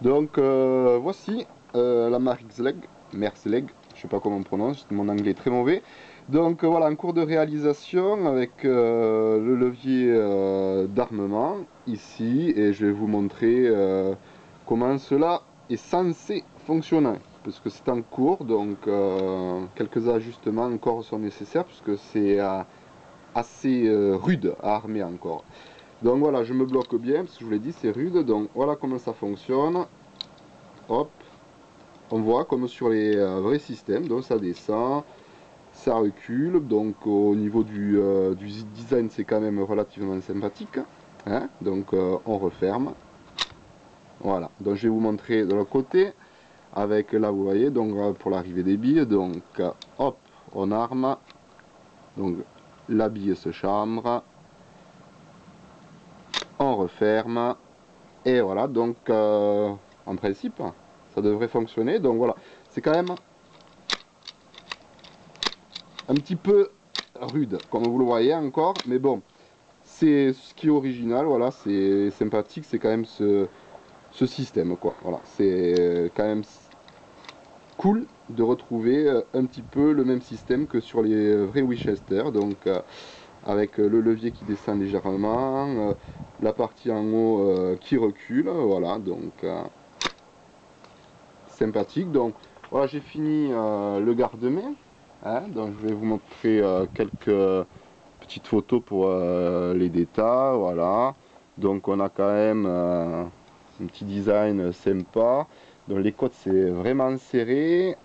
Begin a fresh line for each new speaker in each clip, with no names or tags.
Donc voici la Mersleg, je sais pas comment on prononce, mon anglais est très mauvais. Donc voilà, en cours de réalisation avec le levier d'armement ici, et je vais vous montrer comment cela est censé fonctionner. Parce que c'est en cours, donc quelques ajustements encore sont nécessaires, puisque c'est assez rude à armer encore. Donc voilà, je me bloque bien, parce que je vous l'ai dit, c'est rude. Donc voilà comment ça fonctionne. Hop, on voit comme sur les vrais systèmes, donc ça descend, ça recule, donc au niveau du design c'est quand même relativement sympathique, hein. Donc on referme, voilà, donc je vais vous montrer de l'autre côté, avec là vous voyez, donc pour l'arrivée des billes, donc hop, on arme, donc la bille se chambre, on referme, et voilà, donc en principe ça devrait fonctionner, donc voilà, c'est quand même un petit peu rude, comme vous le voyez encore, mais bon, c'est ce qui est original, voilà, c'est sympathique, c'est quand même ce système, quoi, voilà, c'est quand même cool de retrouver un petit peu le même système que sur les vrais Winchester, donc avec le levier qui descend légèrement, la partie en haut qui recule, voilà, donc sympathique. Donc voilà, j'ai fini le garde-main, hein, donc je vais vous montrer quelques petites photos pour les détails, voilà. Donc on a quand même un petit design sympa. Donc les côtes c'est vraiment serré.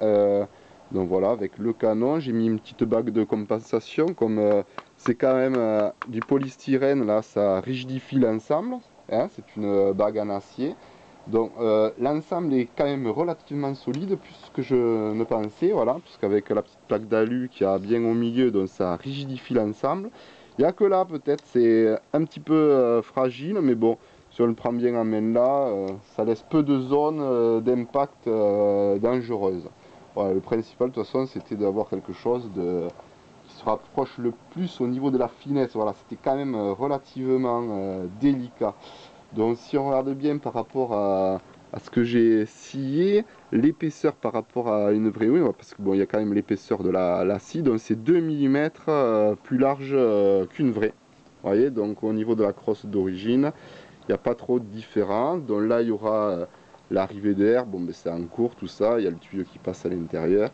Donc voilà, avec le canon, j'ai mis une petite bague de compensation, comme c'est quand même du polystyrène, là ça rigidifie l'ensemble, hein, c'est une bague en acier. Donc l'ensemble est quand même relativement solide, plus que je ne pensais, voilà, puisqu'avec la petite plaque d'alu qui a bien au milieu, donc ça rigidifie l'ensemble. Il n'y a que là peut-être c'est un petit peu fragile, mais bon, si on le prend bien en main là, ça laisse peu de zones d'impact dangereuses. Voilà, le principal de toute façon c'était d'avoir quelque chose qui se rapproche le plus au niveau de la finesse. Voilà, c'était quand même relativement délicat. Donc si on regarde bien par rapport à ce que j'ai scié, l'épaisseur par rapport à une vraie ouïe, parce que bon, il y a quand même l'épaisseur de la scie, donc c'est 2 mm plus large qu'une vraie. Vous voyez, donc au niveau de la crosse d'origine, il n'y a pas trop de différence. Donc là, il y aura l'arrivée d'air, bon, ben, c'est en cours tout ça, il y a le tuyau qui passe à l'intérieur.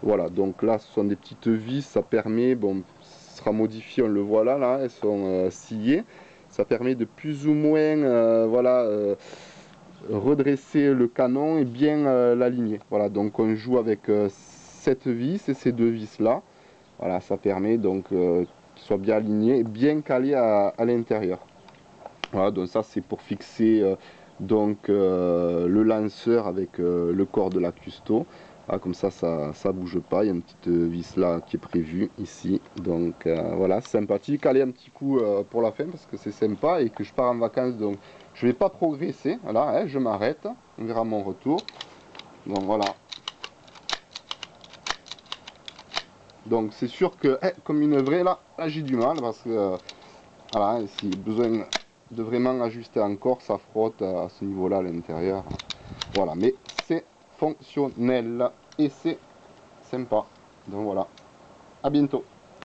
Voilà, donc là, ce sont des petites vis, ça permet, bon, ce sera modifié, on le voit là, elles sont sciées. Ça permet de plus ou moins voilà, redresser le canon et bien l'aligner. Voilà, donc on joue avec cette vis et ces deux vis là. Voilà, ça permet donc qu'il soit bien aligné et bien calé à l'intérieur. Voilà, donc ça c'est pour fixer donc le lanceur avec le corps de la custo. Ah, comme ça bouge pas. Il y a une petite vis là qui est prévue ici. Donc voilà, sympathique. Allez, un petit coup pour la fin parce que c'est sympa et que je pars en vacances. Donc je vais pas progresser. Voilà, hein, je m'arrête. On verra mon retour. Donc voilà. Donc c'est sûr que comme une vraie là j'ai du mal parce que voilà, si besoin de vraiment ajuster encore, ça frotte à ce niveau-là à l'intérieur. Voilà, mais c'est fonctionnel et c'est sympa. Donc voilà, à bientôt.